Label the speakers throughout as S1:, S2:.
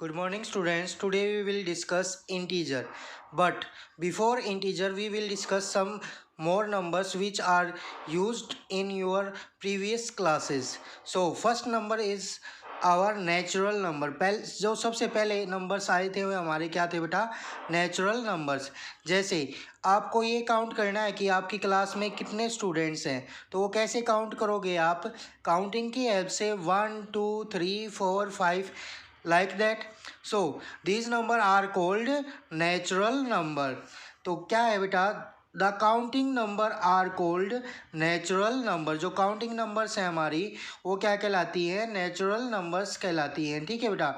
S1: Good morning students. Today we will discuss integer. But before integer we will discuss some more numbers which are used in your previous classes. So first number is our natural number. जो सबसे पहले numbers आए थे वो हमारे क्या थे बेटा, नेचुरल नंबर्स। जैसे आपको ये काउंट करना है कि आपकी क्लास में कितने स्टूडेंट्स हैं, तो वो कैसे काउंट करोगे आप, काउंटिंग की हेल्प से 1 2 3 4 5 like that. So these number are called natural number. तो क्या है बेटा, the counting number are called natural number. जो काउंटिंग नंबर्स हैं हमारी वो क्या कहलाती हैं, नेचुरल नंबर्स कहलाती हैं। ठीक है बेटा।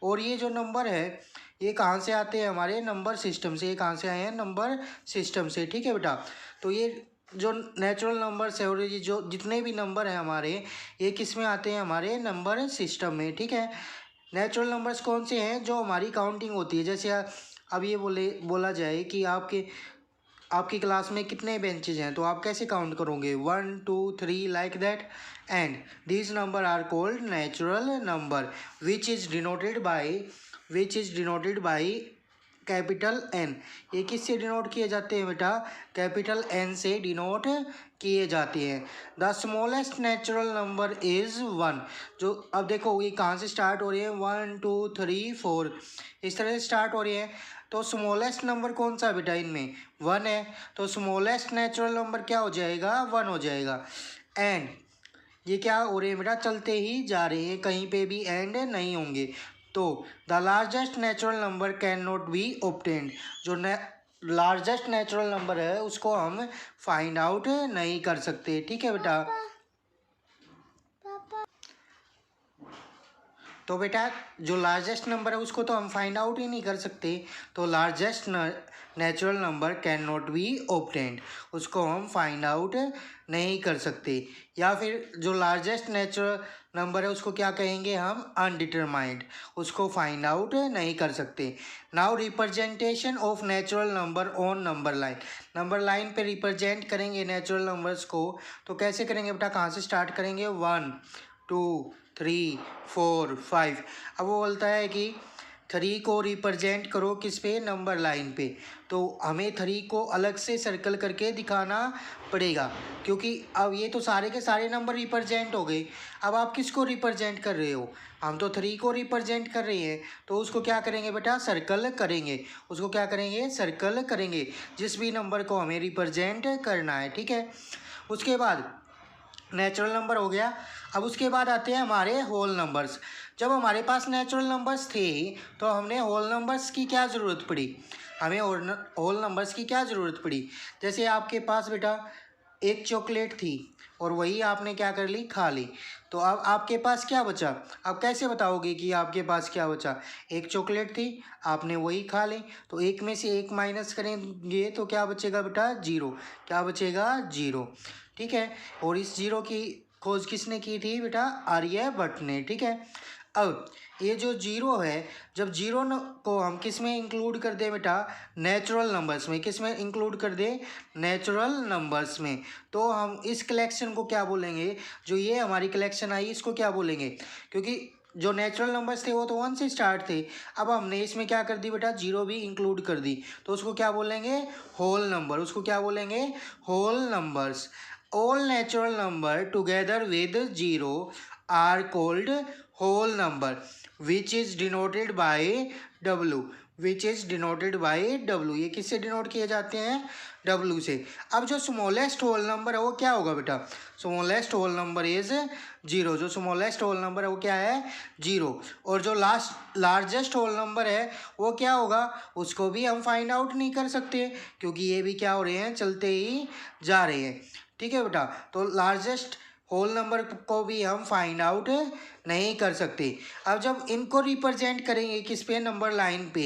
S1: और ये जो नंबर है ये कहाँ से आते हैं, हमारे नंबर सिस्टम से। ये कहाँ से आए हैं, नंबर सिस्टम से। ठीक है बेटा। तो ये जो नेचुरल नंबर्स है और ये जो जितने भी नंबर हैं हमारे, ये किस में आते हैं, हमारे नंबर सिस्टम में। ठीक है। नेचुरल नंबर्स कौन से हैं, जो हमारी काउंटिंग होती है। जैसे अब ये बोला जाए कि आपकी क्लास में कितने बेंचेज हैं, तो आप कैसे काउंट करोगे, 1 2 3 like that. And this number are called natural number which is denoted by capital N. ये किससे डिनोट किए जाते हैं बेटा, कैपिटल एन से डिनोट किए जाते हैं। The smallest natural number is 1। जो अब देखो ये कहाँ से स्टार्ट हो रही है, 1 2 3 4 इस तरह से स्टार्ट हो रही है। तो स्मॉलेस्ट नंबर कौन सा बेटा, इनमें 1 है। तो स्मॉलेस्ट नेचुरल नंबर क्या हो जाएगा, 1 हो जाएगा। एंड ये क्या हो रहे हैं बेटा, चलते ही जा रहे हैं, कहीं पे भी एंड नहीं होंगे। तो the largest natural number can not be obtained. जो लार्जेस्ट नेचुरल नंबर है उसको हम फाइंड आउट नहीं कर सकते। ठीक है बेटा। तो बेटा जो लार्जेस्ट नंबर है उसको तो हम फाइंड आउट ही नहीं कर सकते। तो largest natural number can not be obtained, उसको हम फाइंड आउट नहीं कर सकते। या फिर जो लार्जेस्ट नेचुरल नंबर है उसको क्या कहेंगे हम, अनडिटरमाइंड, उसको फाइंड आउट नहीं कर सकते। Now representation of natural number on number line. Number line पे रिप्रेजेंट करेंगे नेचुरल नंबर्स को, तो कैसे करेंगे बेटा, कहाँ से स्टार्ट करेंगे, 1 2 3 4 5। अब वो बोलता है कि 3 को रिप्रेजेंट करो किस पे, नंबर लाइन पे। तो हमें 3 को अलग से सर्कल करके दिखाना पड़ेगा, क्योंकि अब ये तो सारे के सारे नंबर रिप्रेजेंट हो गए। अब आप किसको रिप्रेजेंट कर रहे हो, हम तो 3 को रिप्रेजेंट कर रहे हैं। तो उसको क्या करेंगे बेटा, सर्कल करेंगे। उसको क्या करेंगे, सर्कल करेंगे, जिस भी नंबर को हमें रिप्रेजेंट करना है। ठीक है। उसके बाद नेचुरल नंबर हो गया। अब उसके बाद आते हैं हमारे होल नंबर्स। जब हमारे पास नेचुरल नंबर्स थे तो हमने होल नंबर्स की क्या ज़रूरत पड़ी, हमें होल नंबर्स की क्या ज़रूरत पड़ी। जैसे आपके पास बेटा एक चॉकलेट थी और वही आपने क्या कर ली, खा ली। तो अब आपके पास क्या बचा, अब कैसे बताओगे कि आपके पास क्या बचा, एक चॉकलेट थी आपने वही खा ली, तो एक में से एक माइनस करेंगे तो क्या बचेगा बेटा, 0। क्या बचेगा, 0। ठीक है। और इस 0 की खोज किसने की थी बेटा, आर्यभट्ट ने। ठीक है। अब ये जो 0 है, जब 0 को हम किस में इंक्लूड कर दें बेटा, नेचुरल नंबर्स में। किस में इंक्लूड कर दें, नेचुरल नंबर्स में। तो हम इस कलेक्शन को क्या बोलेंगे, जो ये हमारी कलेक्शन आई इसको क्या बोलेंगे, क्योंकि जो नेचुरल नंबर्स थे वो तो 1 से स्टार्ट थे। अब हमने इसमें क्या कर दी बेटा, 0 भी इंक्लूड कर दी, तो उसको क्या बोलेंगे, होल नंबर। उसको क्या बोलेंगे, whole numbers. All natural number together with 0 are called whole number which is denoted by w, which is denoted by w। ये किससे डिनोट किए जाते हैं, w से। अब जो स्मॉलेस्ट होल नंबर है वो क्या होगा बेटा, स्मॉलेस्ट होल नंबर इज 0। जो स्मॉलेस्ट होल नंबर है वो क्या है, 0। और जो लार्जेस्ट होल नंबर है वो क्या होगा, उसको भी हम फाइंड आउट नहीं कर सकते, क्योंकि ये भी क्या हो रहे हैं, चलते ही जा रहे हैं। ठीक है बेटा। तो लार्जेस्ट होल नंबर को भी हम फाइंड आउट नहीं कर सकते। अब जब इनको रिप्रेजेंट करेंगे किस पे, नंबर लाइन पे।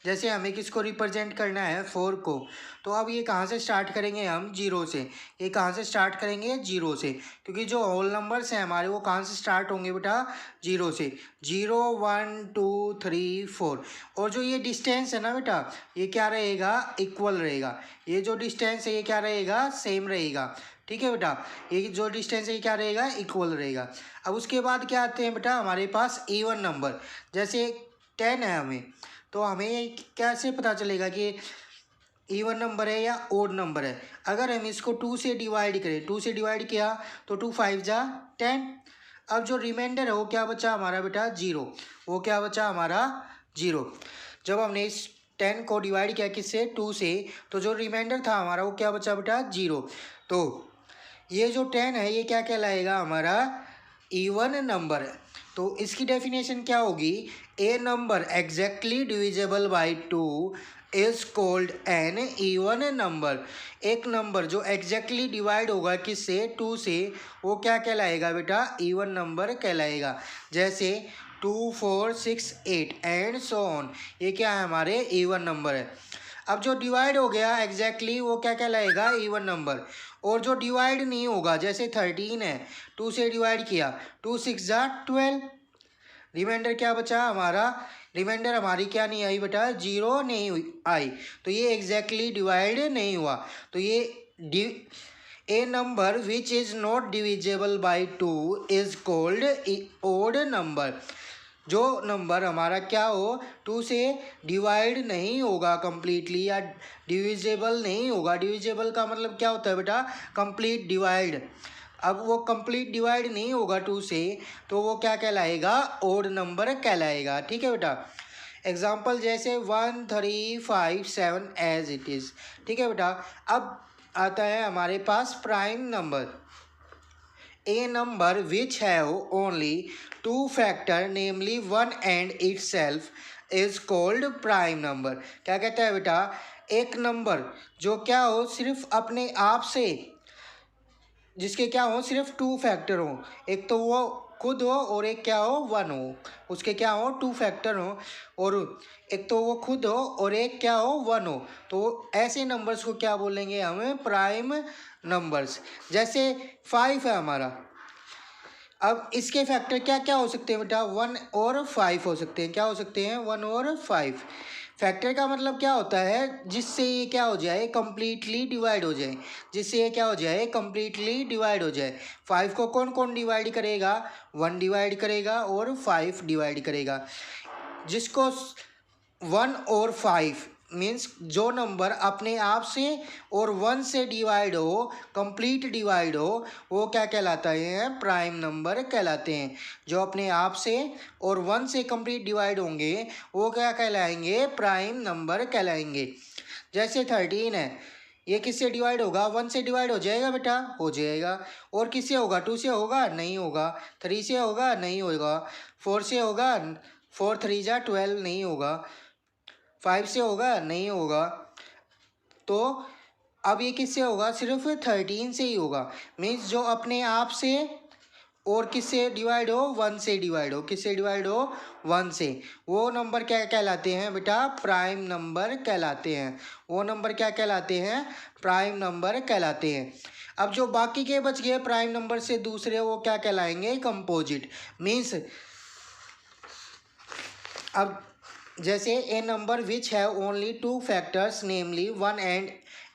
S1: जैसे हमें किसको रिप्रेजेंट करना है, 4 को। तो अब ये कहाँ से स्टार्ट करेंगे हम, 0 से। ये कहाँ से स्टार्ट करेंगे, 0 से, क्योंकि जो होल नंबर्स हैं हमारे वो कहाँ से स्टार्ट होंगे बेटा, 0 से। 0 1 2 3 4। और जो ये डिस्टेंस है ना बेटा, ये क्या रहेगा, इक्वल रहेगा। ये जो डिस्टेंस है ये क्या रहेगा, सेम रहेगा। ठीक है बेटा। ये जो डिस्टेंस है ये क्या रहेगा, इक्वल रहेगा। अब उसके बाद क्या आते हैं बेटा, हमारे पास इवन नंबर। जैसे 10 है हमें, तो हमें कैसे पता चलेगा कि इवन नंबर है या ओड नंबर है। अगर हम इसको 2 से डिवाइड करें, 2 से डिवाइड किया तो 2 5 जा 10। अब जो रिमाइंडर है वो क्या बचा हमारा बेटा 0, वो क्या बचा हमारा 0। जब हमने इस 10 को डिवाइड किया किससे 2 से, तो जो रिमाइंडर था हमारा वो क्या बचा बेटा 0। तो ये जो 10 है ये क्या कहलाएगा हमारा इवन नंबर है। तो इसकी डेफिनेशन क्या होगी, a number exactly divisible by 2 is called an even number. एक नंबर जो एग्जैक्टली डिवाइड होगा किससे 2 से, वो क्या कहलाएगा बेटा इवन नंबर कहलाएगा। जैसे 2 4 6 8 एंड सो ऑन, ये क्या है हमारे इवन नंबर है। अब जो डिवाइड हो गया एग्जैक्टली वो क्या कहलाएगा इवन नंबर। और जो डिवाइड नहीं होगा जैसे 13 है, 2 से डिवाइड किया 2 6 जा 12, रिमाइंडर क्या बचा हमारा, रिमाइंडर हमारी क्या नहीं आई बेटा 0 नहीं आई, तो ये एग्जैक्टली डिवाइड नहीं हुआ। तो ये a number which is not divisible by 2 is called odd number. जो नंबर हमारा क्या हो 2 से डिवाइड नहीं होगा कंप्लीटली या डिविजिबल नहीं होगा। डिविजिबल का मतलब क्या होता है बेटा कंप्लीट डिवाइड। अब वो कंप्लीट डिवाइड नहीं होगा 2 से, तो वो क्या कहलाएगा ओड नंबर कहलाएगा। ठीक है बेटा। एग्जाम्पल जैसे 1 3 5 7 एज इट इज़। ठीक है बेटा। अब आता है हमारे पास prime number. A number which have only two factor namely 1 and itself is called prime number। क्या कहता है बेटा, एक नंबर जो क्या हो सिर्फ अपने आप से, जिसके क्या हो सिर्फ 2 फैक्टर हो, एक तो वो खुद हो और एक क्या हो 1 हो, उसके क्या हो 2 फैक्टर हो, और एक तो वो खुद हो और एक क्या हो 1 हो, तो ऐसे नंबर्स को क्या बोलेंगे हम प्राइम नंबर्स। जैसे 5 है हमारा, अब इसके फैक्टर क्या क्या हो सकते हैं बेटा 1 और 5 हो सकते हैं। क्या हो सकते हैं 1 और 5। फैक्टर का मतलब क्या होता है जिससे ये क्या हो जाए कंप्लीटली डिवाइड हो जाए, जिससे ये क्या हो जाए कंप्लीटली डिवाइड हो जाए। 5 को कौन कौन डिवाइड करेगा 1 डिवाइड करेगा और 5 डिवाइड करेगा। जिसको 1 और 5 मीन्स जो नंबर अपने आप से और 1 से डिवाइड हो कंप्लीट डिवाइड हो, वो क्या कहलाता है प्राइम नंबर कहलाते हैं। जो अपने आप से और 1 से कंप्लीट डिवाइड होंगे वो क्या कहलाएंगे प्राइम नंबर कहलाएंगे। जैसे 13 है, ये किससे डिवाइड होगा 1 से डिवाइड हो जाएगा बेटा, हो जाएगा। और किससे होगा 2 से होगा नहीं होगा, 3 से होगा नहीं होगा, 4 से होगा 4 3 जा 12 नहीं होगा, 5 से होगा नहीं होगा। तो अब ये किससे होगा सिर्फ 13 से ही होगा। मीन्स जो अपने आप से और किससे डिवाइड हो 1 से डिवाइड हो, किससे डिवाइड हो 1 से, वो नंबर क्या कहलाते हैं बेटा प्राइम नंबर कहलाते हैं। वो नंबर क्या कहलाते हैं प्राइम नंबर कहलाते हैं। अब जो बाकी के बच गए प्राइम नंबर से दूसरे, वो क्या कहलाएंगे कंपोजिट। मीन्स अब जैसे a number which have only 2 factors namely 1 and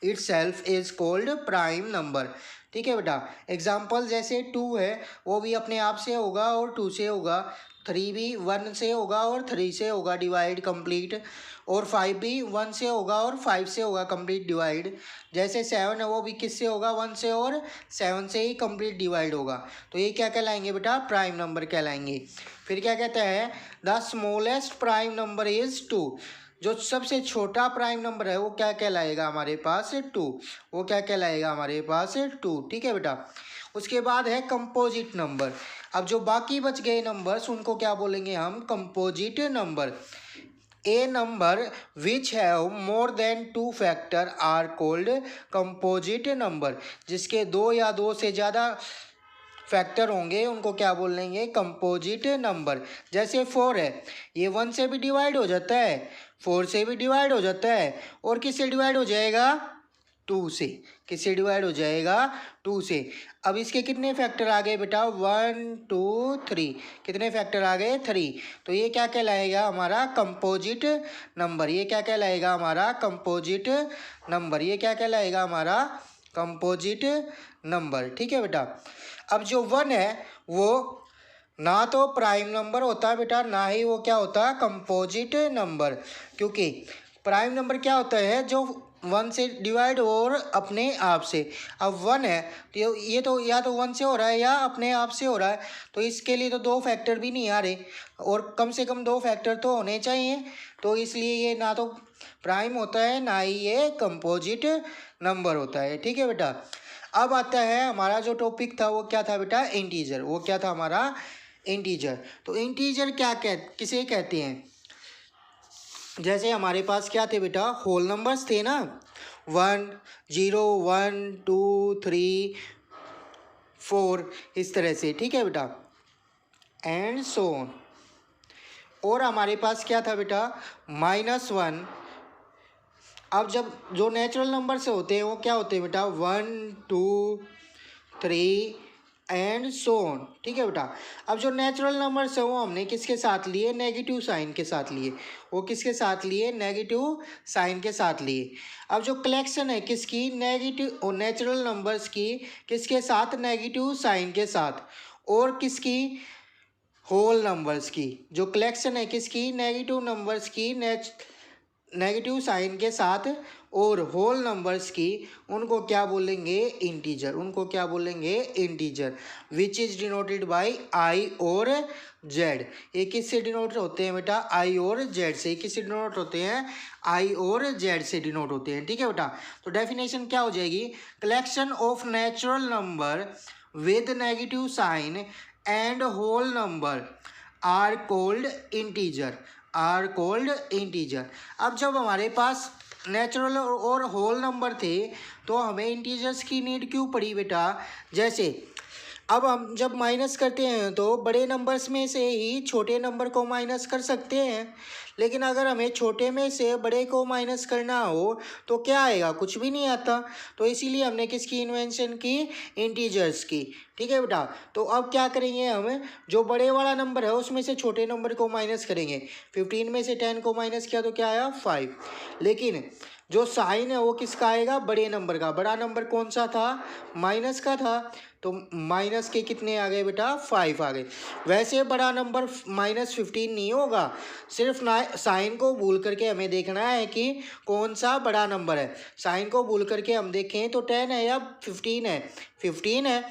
S1: itself is called prime number. ठीक है बेटा। एग्जाम्पल जैसे 2 है वो भी अपने आप से होगा और 2 से होगा, 3 भी 1 से होगा और 3 से होगा डिवाइड कंप्लीट, और 5 भी 1 से होगा और 5 से होगा कंप्लीट डिवाइड। जैसे 7 है वो भी किससे होगा 1 से और 7 से ही कंप्लीट डिवाइड होगा। तो ये क्या कहलाएंगे बेटा प्राइम नंबर कहलाएंगे। फिर क्या कहता है the smallest prime number is 2। जो सबसे छोटा प्राइम नंबर है वो क्या कहलाएगा हमारे पास 2, वो क्या कहलाएगा हमारे पास 2। ठीक है बेटा। उसके बाद है कंपोजिट नंबर। अब जो बाकी बच गए नंबर्स उनको क्या बोलेंगे हम composite number. A number which have more than 2 factor are called composite number. जिसके 2 या 2 से ज़्यादा फैक्टर होंगे उनको क्या बोलेंगे कंपोजिट नंबर। जैसे 4 है, ये 1 से भी डिवाइड हो जाता है, 4 से भी डिवाइड हो जाता है, और किससे डिवाइड हो जाएगा 2 से। किससे डिवाइड हो जाएगा 2 से। अब इसके कितने फैक्टर आ गए बेटा 1 2 3, कितने फैक्टर आ गए 3। तो ये क्या कहलाएगा हमारा कंपोजिट नंबर। ये क्या कहलाएगा हमारा कंपोजिट नंबर। ये क्या कहलाएगा हमारा कंपोजिट नंबर। ठीक है बेटा। अब जो 1 है वो ना तो प्राइम नंबर होता है बेटा, ना ही वो क्या होता है कंपोजिट नंबर। क्योंकि प्राइम नंबर क्या होता है जो 1 से डिवाइड और अपने आप से। अब 1 है तो ये तो या तो 1 से हो रहा है या अपने आप से हो रहा है, तो इसके लिए तो 2 फैक्टर भी नहीं आ रहे, और कम से कम 2 फैक्टर तो होने चाहिए। तो इसलिए ये ना तो प्राइम होता है ना ही ये कंपोजिट नंबर होता है। ठीक है बेटा। अब आता है हमारा जो टॉपिक था वो क्या था बेटा, इंटीजर। वो क्या था हमारा, इंटीजर। तो इंटीजर किसे कहते हैं, जैसे हमारे पास क्या थे बेटा, होल नंबर्स थे ना, 1 0 1 2 3 4 इस तरह से। ठीक है बेटा, एंड सो ऑन। और हमारे पास क्या था बेटा, -1। अब जब जो नेचुरल नंबर से होते हैं वो क्या होते हैं बेटा, 1 2 3 एंड सो ऑन। ठीक है बेटा। अब जो नेचुरल नंबर्स है वो हमने किसके साथ लिए, नेगेटिव साइन के साथ लिए। वो किसके साथ लिए, नेगेटिव साइन के साथ लिए। अब जो कलेक्शन है किसकी, नेगेटिव और नेचुरल नंबर्स की, किसके साथ, नेगेटिव साइन के साथ। और किसकी, होल नंबर्स की। जो कलेक्शन है किसकी, नेगेटिव नंबर्स की नेगेटिव साइन के साथ और होल नंबर्स की, उनको क्या बोलेंगे, इंटीजर। उनको क्या बोलेंगे, integer, which is denoted by I और जेड। ये किससे डिनोट होते हैं बेटा, आई और जेड से। किससे डिनोट होते हैं, आई और जेड से डिनोट होते हैं। ठीक है बेटा। तो डेफिनेशन क्या हो जाएगी, collection of natural number with negative sign and whole number are called integer. Are called integer. अब जब हमारे पास नेचुरल और होल नंबर थे तो हमें इंटीजर्स की नीड क्यों पड़ी बेटा, जैसे अब हम जब माइनस करते हैं तो बड़े नंबर्स में से ही छोटे नंबर को माइनस कर सकते हैं, लेकिन अगर हमें छोटे में से बड़े को माइनस करना हो तो क्या आएगा, कुछ भी नहीं आता। तो इसीलिए हमने किसकी इन्वेंशन की, इंटीजर्स की। ठीक है बेटा। तो अब क्या करेंगे, हम जो बड़े वाला नंबर है उसमें से छोटे नंबर को माइनस करेंगे। 15 में से 10 को माइनस किया तो क्या आया, 5। लेकिन जो साइन है वो किसका आएगा, बड़े नंबर का। बड़ा नंबर कौन सा था, माइनस का था, तो माइनस के कितने आ गए बेटा, 5 आ गए। वैसे बड़ा नंबर -15 नहीं होगा, सिर्फ साइन को भूल करके हमें देखना है कि कौन सा बड़ा नंबर है। साइन को भूल करके हम देखें तो 10 है या 15 है, 15 है।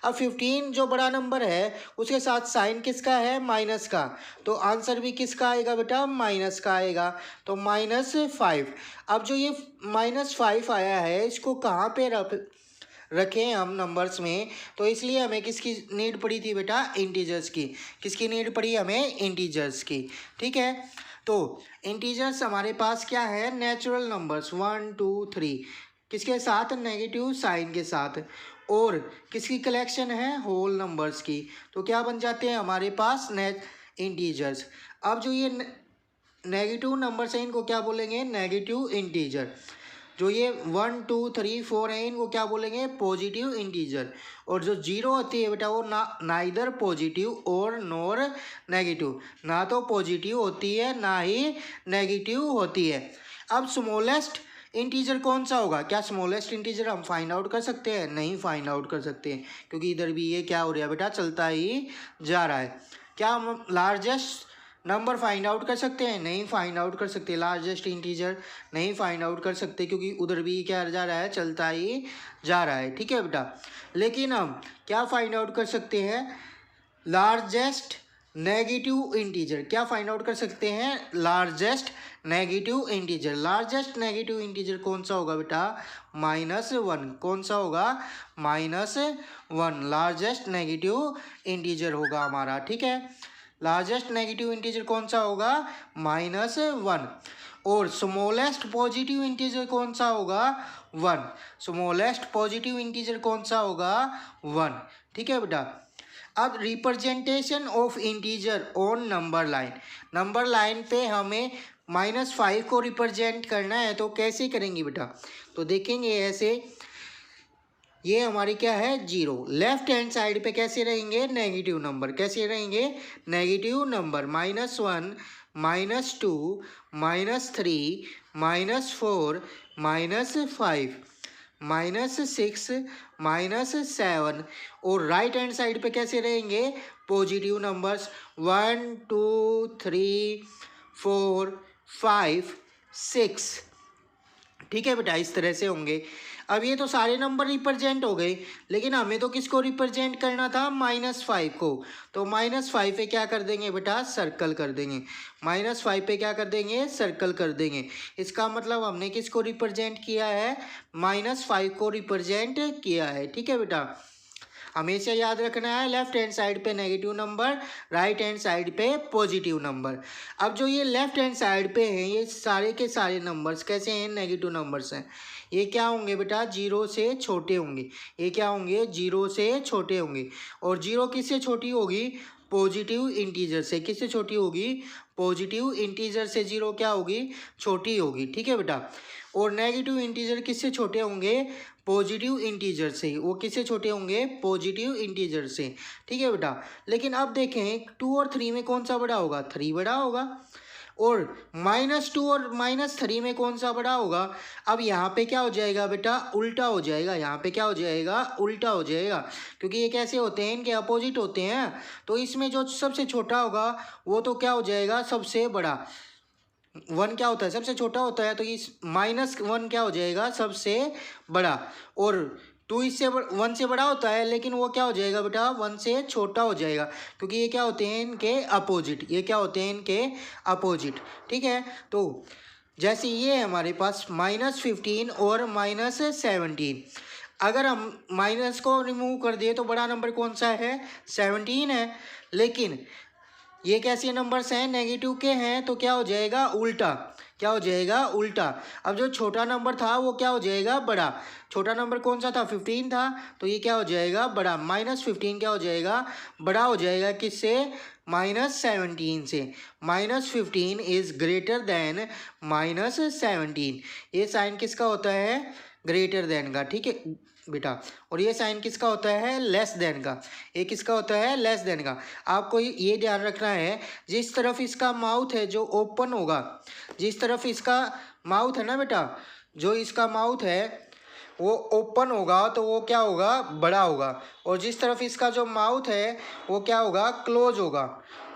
S1: अब 15 जो बड़ा नंबर है उसके साथ साइन किसका है, माइनस का, तो आंसर भी किसका आएगा बेटा, माइनस का आएगा, तो -5। अब जो ये -5 आया है इसको कहाँ पे रखें हम नंबर्स में, तो इसलिए हमें किसकी नीड पड़ी थी बेटा, इंटीजर्स की। किसकी नीड पड़ी हमें, इंटीजर्स की। ठीक है। तो इंटीजर्स हमारे पास क्या है, नेचुरल नंबर्स 1 2 3 किसके साथ, नेगेटिव साइन के साथ। और किसकी कलेक्शन है, होल नंबर्स की। तो क्या बन जाते हैं हमारे पास, इंटीजर्स। अब जो ये नेगेटिव नंबर्स हैं इनको क्या बोलेंगे, नेगेटिव इंटीजर। जो ये 1 2 3 4 है इनको क्या बोलेंगे, पॉजिटिव इंटीजर। और जो 0 होती है बेटा वो नाइदर पॉजिटिव और नॉर नेगेटिव, ना तो पॉजिटिव होती है ना ही नेगेटिव होती है। अब स्मॉलेस्ट इंटीजर कौन सा होगा, क्या स्मॉलेस्ट इंटीजर हम फाइंड आउट कर सकते हैं, नहीं फाइंड आउट कर सकते हैं, क्योंकि इधर भी ये क्या हो रहा है बेटा, चलता ही जा रहा है। क्या हम लार्जेस्ट नंबर फाइंड आउट कर सकते हैं, नहीं फाइंड आउट कर सकते। लार्जेस्ट इंटीजर नहीं फाइंड आउट कर सकते, क्योंकि उधर भी क्या जा रहा है, चलता ही जा रहा है। ठीक है बेटा। लेकिन हम क्या फाइंड आउट कर सकते हैं, लार्जेस्ट नेगेटिव इंटीजर। क्या फाइंड आउट कर सकते हैं, largest negative integer. Largest negative integer कौन सा होगा बेटा, -1। कौन सा होगा, -1 लार्जेस्ट नेगेटिव इंटीजर होगा हमारा। ठीक है। लार्जेस्ट नेगेटिव इंटीजर कौन सा होगा, -1। और स्मॉलेस्ट पॉजिटिव इंटीजर कौन सा होगा, 1। स्मॉलेस्ट पॉजिटिव इंटीजर कौन सा होगा, 1। ठीक है बेटा। अब representation of integer on number line. Number line पे हमें -5 को रिप्रेजेंट करना है तो कैसे करेंगे बेटा, तो देखेंगे ऐसे। ये हमारी क्या है, 0। लेफ्ट हैंड साइड पे कैसे रहेंगे, नेगेटिव नंबर। कैसे रहेंगे, नेगेटिव नंबर, -1 -2 -3 -4 -5 -6 -7। और राइट हैंड साइड पे कैसे रहेंगे, पॉजिटिव नंबर्स 1 2 3 4 5 6। ठीक है बेटा, इस तरह से होंगे। अब ये तो सारे नंबर रिप्रेजेंट हो गए, लेकिन हमें तो किसको रिप्रेजेंट करना था, -5 को। तो -5 पे क्या कर देंगे बेटा, सर्कल कर देंगे। -5 पे क्या कर देंगे, सर्कल कर देंगे। इसका मतलब हमने किसको रिप्रेजेंट किया है, -5 को रिप्रेजेंट किया है। ठीक है बेटा, हमेशा याद रखना है लेफ्ट हैंड साइड पे negative number, right hand side पे पॉजिटिव नंबर। अब जो ये लेफ्ट हैंड साइड पे हैं, ये सारे के सारे नंबर्स कैसे हैं, नेगेटिव नंबर्स हैं। ये क्या होंगे बेटा, 0 से छोटे होंगे। ये क्या होंगे, 0 से छोटे होंगे। और 0 किससे छोटी होगी, पॉजिटिव इंटीजर से। किससे छोटी होगी, पॉजिटिव इंटीजर से 0 क्या होगी, छोटी होगी। ठीक है बेटा, और नेगेटिव इंटीजर किससे छोटे होंगे, पॉजिटिव इंटीजर से। वो किससे छोटे होंगे, पॉजिटिव इंटीजर से। ठीक है बेटा, लेकिन अब देखें 2 और 3 में कौन सा बड़ा होगा, 3 बड़ा होगा। और -2 और -3 में कौन सा बड़ा होगा। अब यहाँ पे क्या हो जाएगा बेटा, उल्टा हो जाएगा। यहाँ पे क्या हो जाएगा, उल्टा हो जाएगा, क्योंकि ये कैसे होते हैं, इनके अपोजिट होते हैं। तो इसमें जो सबसे छोटा होगा वो तो क्या हो जाएगा, सबसे बड़ा। 1 क्या होता है, सबसे छोटा होता है, तो इस -1 क्या हो जाएगा, सबसे बड़ा। और 2 इससे 1 से बड़ा होता है, लेकिन वो क्या हो जाएगा बेटा, 1 से छोटा हो जाएगा, क्योंकि ये क्या होते हैं, इनके अपोजिट। ये क्या होते हैं, इनके अपोजिट। ठीक है, तो जैसे ये है हमारे पास -15 और -17। अगर हम माइनस को रिमूव कर दिए तो बड़ा नंबर कौन सा है, 17 है। लेकिन ये कैसे नंबर्स हैं, नेगेटिव के हैं, तो क्या हो जाएगा, उल्टा। क्या हो जाएगा, उल्टा। अब जो छोटा नंबर था वो क्या हो जाएगा, बड़ा। छोटा नंबर कौन सा था, 15 था, तो ये क्या हो जाएगा, बड़ा। -15 क्या हो जाएगा, बड़ा हो जाएगा। किससे, -17 से। -15 इज ग्रेटर देन -17। ये साइन किसका होता है, ग्रेटर देन का। ठीक है बेटा, और ये साइन किसका होता है, लेस देन का। ये किसका होता है, लेस देन का। आपको ये ध्यान रखना है, जिस तरफ इसका माउथ है जो ओपन होगा, जिस तरफ इसका माउथ है ना बेटा, जो इसका माउथ है वो ओपन होगा तो वो क्या होगा, बड़ा होगा। और जिस तरफ इसका जो माउथ है वो क्या होगा, क्लोज होगा,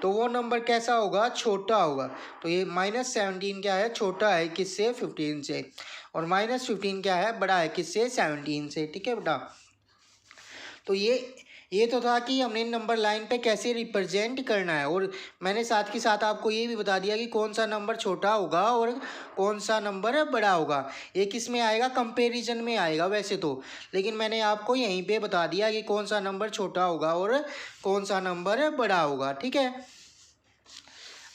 S1: तो वो नंबर कैसा होगा, छोटा होगा। तो ये -17 क्या है, छोटा है किससे, 15 से। और -15 क्या है, बड़ा है किससे, 17 से। ठीक है बेटा, तो ये तो था कि हमने नंबर लाइन पे कैसे रिप्रेजेंट करना है। और मैंने साथ के साथ आपको ये भी बता दिया कि कौन सा नंबर छोटा होगा और कौन सा नंबर बड़ा होगा। ये किस में आएगा, कंपैरिजन में आएगा वैसे तो, लेकिन मैंने आपको यहीं पे बता दिया कि कौन सा नंबर छोटा होगा और कौन सा नंबर बड़ा होगा। ठीक है,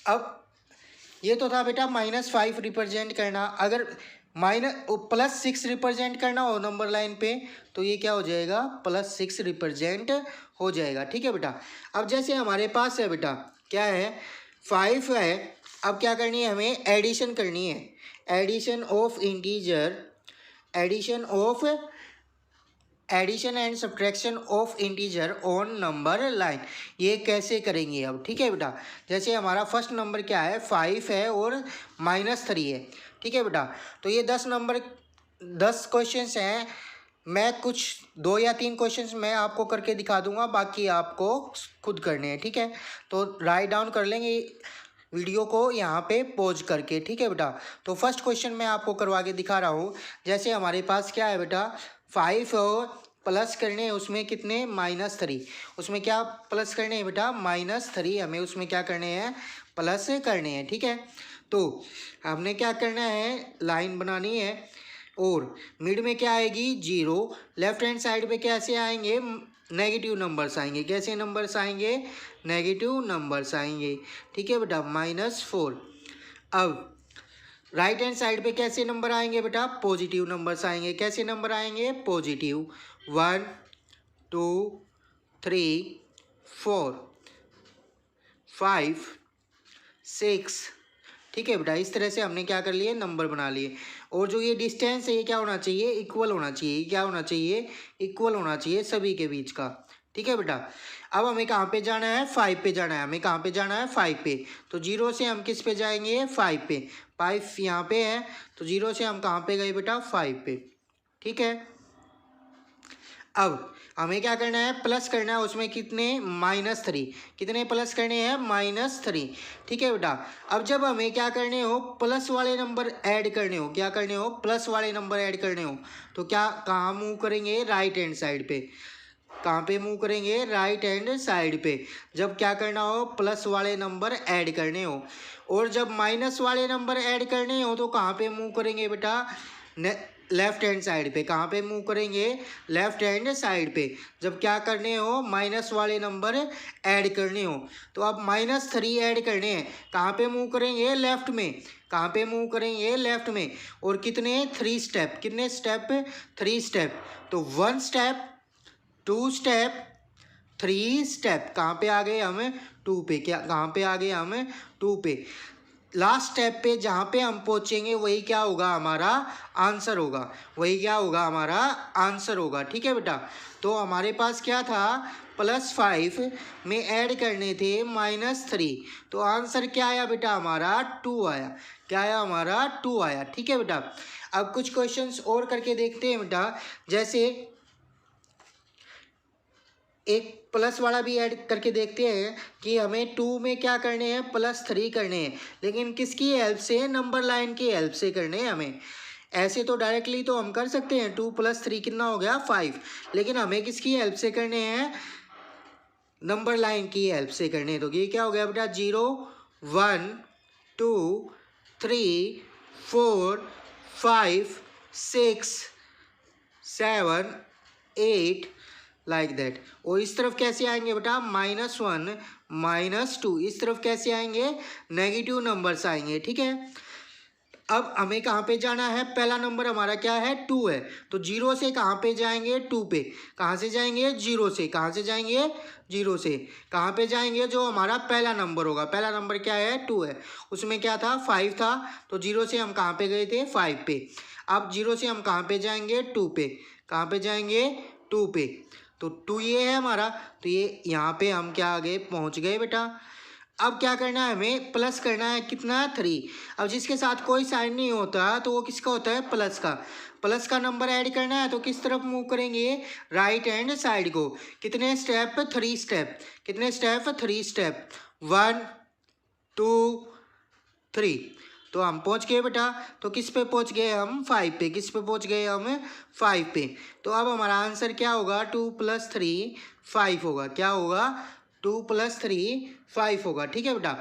S1: अब ये तो था बेटा -5 रिप्रेजेंट करना। अगर +6 रिप्रेजेंट करना हो नंबर लाइन पे, तो ये क्या हो जाएगा, +6 रिप्रेजेंट हो जाएगा। ठीक है बेटा, अब जैसे हमारे पास है बेटा, क्या है, 5 है। अब क्या करनी है, हमें एडिशन करनी है, addition of integer, addition and subtraction of integer on number line. ये कैसे करेंगे अब। ठीक है बेटा, जैसे हमारा फर्स्ट नंबर क्या है, 5 है और -3 है। ठीक है बेटा, तो ये 10 क्वेश्चंस हैं। मैं कुछ 2 या 3 क्वेश्चंस मैं आपको करके दिखा दूंगा, बाकी आपको खुद करने हैं। ठीक है, तो राइट डाउन कर लेंगे वीडियो को यहाँ पे पॉज करके। ठीक है बेटा, तो फर्स्ट क्वेश्चन मैं आपको करवा के दिखा रहा हूँ। जैसे हमारे पास क्या है बेटा, 5 और प्लस करने हैं, उसमें कितने, -3। उसमें क्या प्लस करने हैं बेटा, -3। हमें उसमें क्या करने हैं, प्लस करने हैं। ठीक है, तो हमने क्या करना है, लाइन बनानी है, और मिड में क्या आएगी, 0। लेफ्ट हैंड साइड पे कैसे आएंगे, नेगेटिव नंबर्स आएंगे। कैसे नंबर्स आएंगे, नेगेटिव नंबर्स आएंगे। ठीक है बेटा, -4। अब राइट हैंड साइड पे कैसे नंबर आएंगे बेटा, पॉजिटिव नंबर्स आएंगे। कैसे नंबर आएंगे, पॉजिटिव। 1 2 3 4 5 6। ठीक है बेटा, इस तरह से हमने क्या कर लिए, नंबर बना लिए। और जो ये डिस्टेंस है ये क्या होना चाहिए, इक्वल होना चाहिए। क्या होना चाहिए, इक्वल होना चाहिए सभी के बीच का। ठीक है बेटा, अब हमें कहाँ पे जाना है, 5 पे जाना है। हमें कहाँ पे जाना है, 5 पे। तो 0 से हम किस पे जाएंगे, 5 पे। 5 यहाँ पे है, तो 0 से हम कहाँ पे गए बेटा, 5 पे। ठीक है, अब हमें क्या करना है, प्लस करना है उसमें कितने, -3, कितने प्लस करने हैं, -3, ठीक है बेटा। अब जब हमें क्या करने हो, प्लस वाले नंबर ऐड करने हो, क्या करने हो, प्लस वाले नंबर ऐड करने हो, तो क्या कहाँ मूव करेंगे, राइट हैंड साइड पे, कहाँ पे मूव करेंगे, राइट हैंड साइड पे। जब क्या करना हो, प्लस वाले नंबर ऐड करने हो, और जब माइनस वाले नंबर ऐड करने हो तो कहाँ पे मूव करेंगे बेटा, लेफ्ट हैंड साइड पे। कहाँ पे मूव करेंगे, लेफ्ट हैंड साइड पे। जब क्या करने हो, माइनस वाले नंबर ऐड करने हो, तो अब -3 ऐड करने हैं, कहाँ पे मूव करेंगे, लेफ्ट में। कहाँ पे मूव करेंगे, लेफ्ट में। और कितने, 3 स्टेप, कितने स्टेप, 3 स्टेप। तो 1 स्टेप, 2 स्टेप, 3 स्टेप। कहाँ पे आ गए हम, 2 पे। क्या कहाँ पे आ गए हम, 2 पे। लास्ट स्टेप पे जहाँ पे हम पहुँचेंगे वही क्या होगा, हमारा आंसर होगा, वही क्या होगा, हमारा आंसर होगा, ठीक है बेटा। तो हमारे पास क्या था, +5 में ऐड करने थे -3, तो आंसर क्या आया बेटा, हमारा 2 आया। क्या आया, हमारा 2 आया, ठीक है बेटा। अब कुछ क्वेश्चंस और करके देखते हैं बेटा। जैसे एक प्लस वाला भी ऐड करके देखते हैं कि हमें 2 में क्या करने हैं, +3 करने हैं, लेकिन किसकी हेल्प से, नंबर लाइन की हेल्प से करने हैं हमें। ऐसे तो डायरेक्टली तो हम कर सकते हैं, 2 + 3 कितना हो गया, 5, लेकिन हमें किसकी हेल्प से करने हैं, नंबर लाइन की हेल्प से करने हैं। तो ये क्या हो गया बेटा, 0 1 2 3 4 5 6 7 8 लाइक दैट। और इस तरफ कैसे आएंगे बेटा, -1 -2, इस तरफ कैसे आएंगे, नेगेटिव नंबर्स आएंगे, ठीक है। अब हमें कहाँ पे जाना है, पहला नंबर हमारा क्या है, 2 है, तो 0 से कहाँ पे जाएंगे, 2 पे। कहाँ से जाएंगे, 0 से। कहाँ से जाएंगे, 0 से। कहाँ पे जाएंगे, जो हमारा पहला नंबर होगा, पहला नंबर क्या है, 2 है, उसमें क्या था, 5 था, तो 0 से हम कहाँ पे गए थे, 5 पे। अब 0 से हम कहाँ पे जाएंगे, 2 पे। कहाँ पे जाएंगे, 2 पे। तो 2 ये है हमारा, तो ये यहाँ पे हम क्या आगे पहुँच गए बेटा। अब क्या करना है, हमें प्लस करना है, कितना, 3। अब जिसके साथ कोई साइन नहीं होता तो वो किसका होता है, प्लस का। प्लस का नंबर ऐड करना है तो किस तरफ मूव करेंगे, राइट हैंड साइड को। कितने स्टेप, 3 स्टेप। कितने स्टेप, 3 स्टेप। 1 2 3। तो हम पहुंच गए बेटा। तो किस पे पहुंच गए हम, 5 पे। किस पे पहुंच गए हम, 5 पे। तो अब हमारा आंसर क्या होगा, 2 + 3 5 होगा। क्या होगा, 2 + 3 5 होगा, ठीक है बेटा।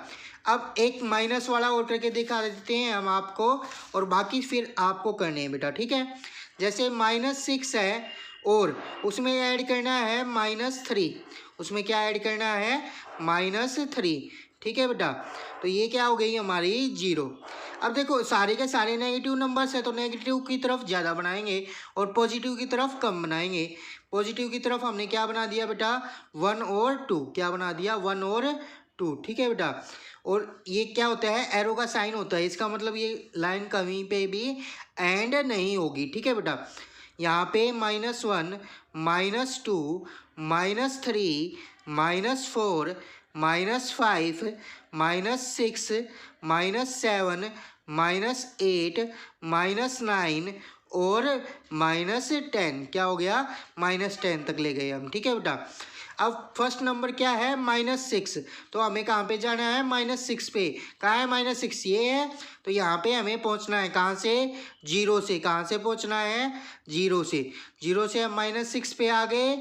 S1: अब एक माइनस वाला और करके दिखा देते हैं हम आपको, और बाकी फिर आपको करने हैं बेटा, ठीक है। जैसे -6 है और उसमें ऐड करना है -3। उसमें क्या ऐड करना है, -3, ठीक है बेटा। तो ये क्या हो गई हमारी, 0। अब देखो सारे के सारे नेगेटिव नंबर्स है, तो नेगेटिव की तरफ ज़्यादा बनाएंगे और पॉजिटिव की तरफ कम बनाएंगे। पॉजिटिव की तरफ हमने क्या बना दिया बेटा, 1 और 2। क्या बना दिया, 1 और 2, ठीक है बेटा। और ये क्या होता है, एरो का साइन होता है, इसका मतलब ये लाइन कहीं पे भी एंड नहीं होगी, ठीक है बेटा। यहाँ पे -1 -2 -3 -4 -5 -6 -7 -8 -9 और -10, क्या हो गया, -10 तक ले गए हम, ठीक है बेटा। अब फर्स्ट नंबर क्या है, -6, तो हमें कहाँ पे जाना है, -6 पे। कहाँ है -6, ये है, तो यहाँ पे हमें पहुँचना है, कहाँ से, 0 से। कहाँ से पहुँचना है, 0 से। 0 से हम -6 पे आ गए।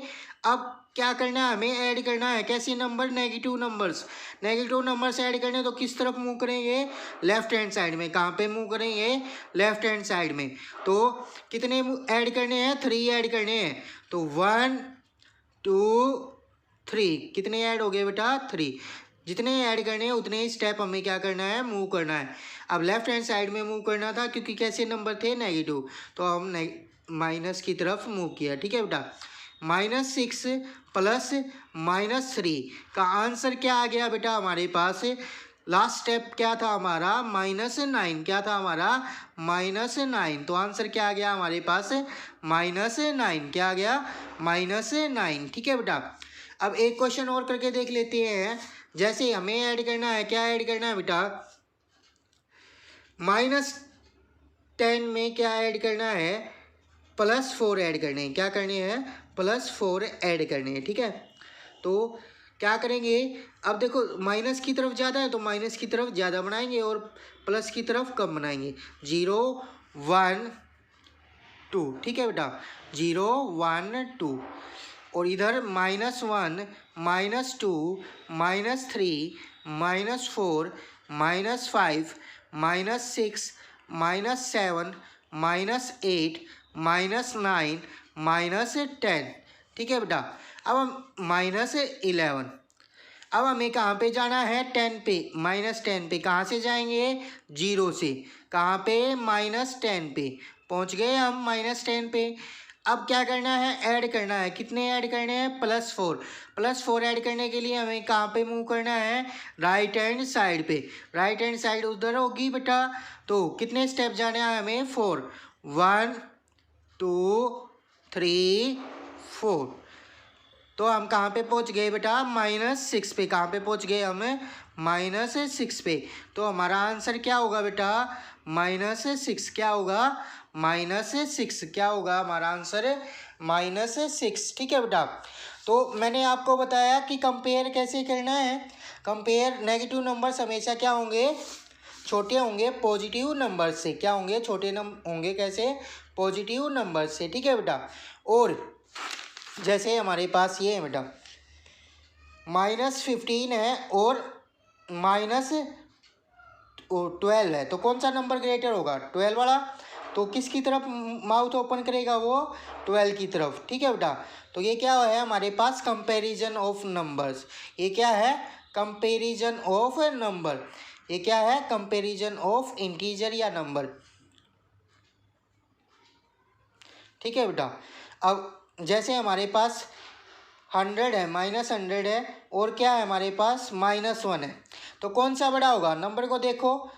S1: अब क्या करना है, हमें ऐड करना है, कैसे number, negative numbers. Negative numbers add करने, तो किस तरफ मूव करेंगे, लेफ्ट हैंड साइड में। कहाँ पे मूव करेंगे, लेफ्ट हैंड साइड में। तो कितने ऐड करने हैं, 3 ऐड करने हैं। तो 1 2 3, कितने ऐड हो गए बेटा, 3। जितने ऐड करने हैं उतने ही स्टेप हमें क्या करना है, मूव करना है। अब लेफ्ट हैंड साइड में मूव करना था, क्योंकि कैसे नंबर थे, नेगेटिव, तो हम माइनस की तरफ मूव किया, ठीक है बेटा। -6 + -3 का आंसर क्या आ गया बेटा हमारे पास, लास्ट स्टेप क्या था हमारा, -9। क्या था हमारा, -9। तो आंसर क्या आ गया हमारे पास, -9। क्या आ गया, -9, ठीक है बेटा। अब एक क्वेश्चन और करके देख लेते हैं। जैसे हमें ऐड करना है, क्या ऐड करना है बेटा, -10 में क्या ऐड करना है, +4 ऐड करने हैं। क्या करने हैं, +4 ऐड करने हैं, ठीक है। तो क्या करेंगे, अब देखो माइनस की तरफ ज़्यादा है तो माइनस की तरफ ज़्यादा बनाएंगे और प्लस की तरफ कम बनाएंगे। 0 1 2, ठीक है बेटा, 0 1 2। और इधर -1 -2 -3 -4 -5 -6 -7 -8 -9 -10, ठीक है बेटा। अब हम -11, अब हमें कहाँ पे जाना है, 10 पे, -10 पे। कहाँ से जाएंगे, 0 से। कहाँ पे, -10 पे पहुँच गए हम, -10 पे। अब क्या करना है, ऐड करना है। कितने ऐड करने हैं, +4। +4 ऐड करने के लिए हमें कहाँ पे मूव करना है, राइट हैंड साइड पे। राइट हैंड साइड उधर होगी बेटा, तो कितने स्टेप जाने हैं हमें, 4। 1 2 3 4। तो हम कहाँ पे पहुँच गए बेटा, -6 पे। कहाँ पे पहुँच गए हम, -6 पे। तो हमारा आंसर क्या होगा बेटा, -6। क्या होगा, -6। क्या होगा हमारा आंसर, -6, ठीक है बेटा। तो मैंने आपको बताया कि कंपेयर कैसे करना है। कंपेयर, नेगेटिव नंबर्स हमेशा क्या होंगे, छोटे होंगे पॉजिटिव नंबर से। क्या होंगे, छोटे होंगे कैसे, पॉजिटिव नंबर से, ठीक है बेटा। और जैसे हमारे पास ये है बेटा, -15 है और -12 है, तो कौन सा नंबर ग्रेटर होगा, 12 वाला। तो किसकी तरफ माउथ ओपन करेगा, वो 12 की तरफ, ठीक है बेटा। तो ये क्या है हमारे पास, कंपैरिजन ऑफ नंबर्स। ये क्या है, कंपैरिजन ऑफ नंबर। ये क्या है, कंपैरिजन ऑफ इंटीजर या नंबर, ठीक है बेटा। अब जैसे हमारे पास 100 है, -100 है, और क्या है हमारे पास, -1 है। तो कौन सा बड़ा होगा, नंबर को देखो,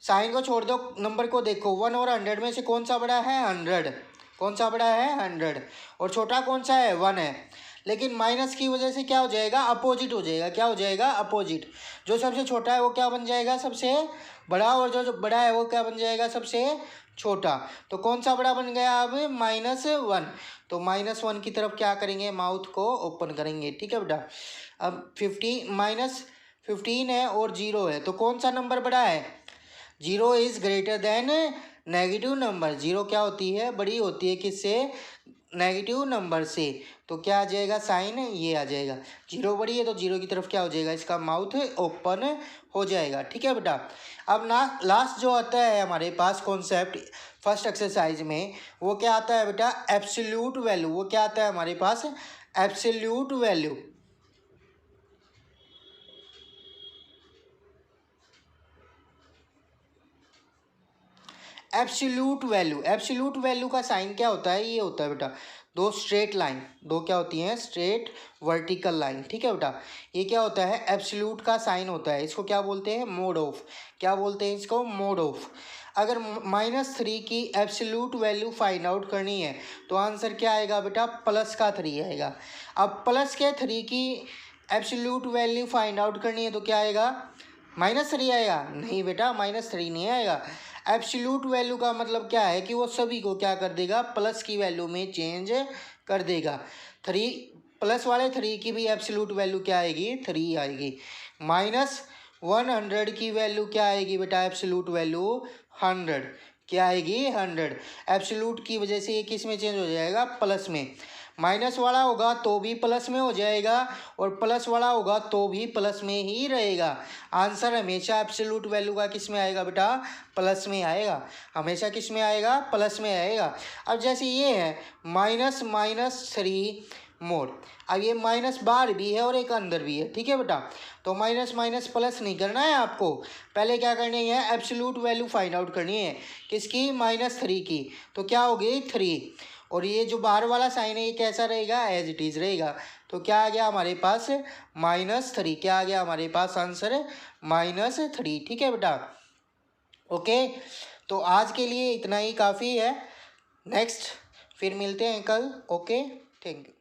S1: साइन को छोड़ दो, नंबर को देखो। 1 और 100 में से कौन सा बड़ा है, 100। कौन सा बड़ा है, 100। और छोटा कौन सा है, 1 है। लेकिन माइनस की वजह से क्या हो जाएगा, अपोजिट हो जाएगा। क्या हो जाएगा, अपोजिट। जो सबसे छोटा है वो क्या बन जाएगा, सबसे बड़ा, और जो बड़ा है वो क्या बन जाएगा, सबसे छोटा। तो कौन सा बड़ा बन गया अब, -1। तो -1 की तरफ क्या करेंगे, माउथ को ओपन करेंगे, ठीक है बेटा। अब 15 है और 0 है, तो कौन सा नंबर बड़ा है, 0 is greater than negative number. 0 क्या होती है, बड़ी होती है, किससे, नेगेटिव नंबर से। तो क्या आ जाएगा साइन, ये आ जाएगा। 0 बड़ी है तो 0 की तरफ क्या हो जाएगा, इसका माउथ ओपन हो जाएगा, ठीक है बेटा। अब ना लास्ट जो आता है हमारे पास कॉन्सेप्ट फर्स्ट एक्सरसाइज में, वो क्या आता है बेटा, एब्सोल्यूट वैल्यू। वो क्या आता है हमारे पास, absolute value. Absolute value, absolute value का साइन क्या होता है, ये होता है बेटा, दो स्ट्रेट लाइन, दो क्या होती हैं, स्ट्रेट वर्टिकल लाइन, ठीक है बेटा। ये क्या होता है, एब्सोल्यूट का साइन होता है, इसको क्या बोलते हैं, मोड ऑफ। क्या बोलते हैं इसको, मोड ऑफ। अगर -3 की एब्सोल्यूट वैल्यू फाइंड आउट करनी है तो आंसर क्या आएगा बेटा, +3 आएगा। अब +3 की एब्सोल्यूट वैल्यू फाइंड आउट करनी है तो क्या आएगा, -3 आएगा। नहीं बेटा, -3 नहीं आएगा। एब्सोल्यूट वैल्यू का मतलब क्या है कि वो सभी को क्या कर देगा, प्लस की वैल्यू में चेंज कर देगा। 3 प्लस वाले 3 की भी एब्सोल्यूट वैल्यू क्या आएगी, 3 आएगी। -100 की वैल्यू क्या आएगी बेटा, एब्सोल्यूट वैल्यू 100। क्या आएगी, 100। एब्सोल्यूट की वजह से ये किस में चेंज हो जाएगा, प्लस में। माइनस वाला होगा तो भी प्लस में हो जाएगा, और प्लस वाला होगा तो भी प्लस में ही रहेगा। आंसर हमेशा एब्सोल्यूट वैल्यू का किस में आएगा बेटा, प्लस में आएगा। हमेशा किस में आएगा, प्लस में आएगा। अब जैसे ये है -3 मोड, अब ये माइनस बाहर भी है और एक अंदर भी है, ठीक है बेटा। तो माइनस माइनस प्लस नहीं करना है आपको, पहले क्या करनी है, एब्सोल्यूट वैल्यू फाइंड आउट करनी है। किसकी, -3 की। तो क्या होगी, 3। और ये जो बाहर वाला साइन है ये कैसा रहेगा, एज इट इज़ रहेगा। तो क्या आ गया हमारे पास, -3। क्या आ गया हमारे पास आंसर, -3, ठीक है बेटा। ओके, तो आज के लिए इतना ही काफ़ी है। नेक्स्ट फिर मिलते हैं कल। Okay, thank you.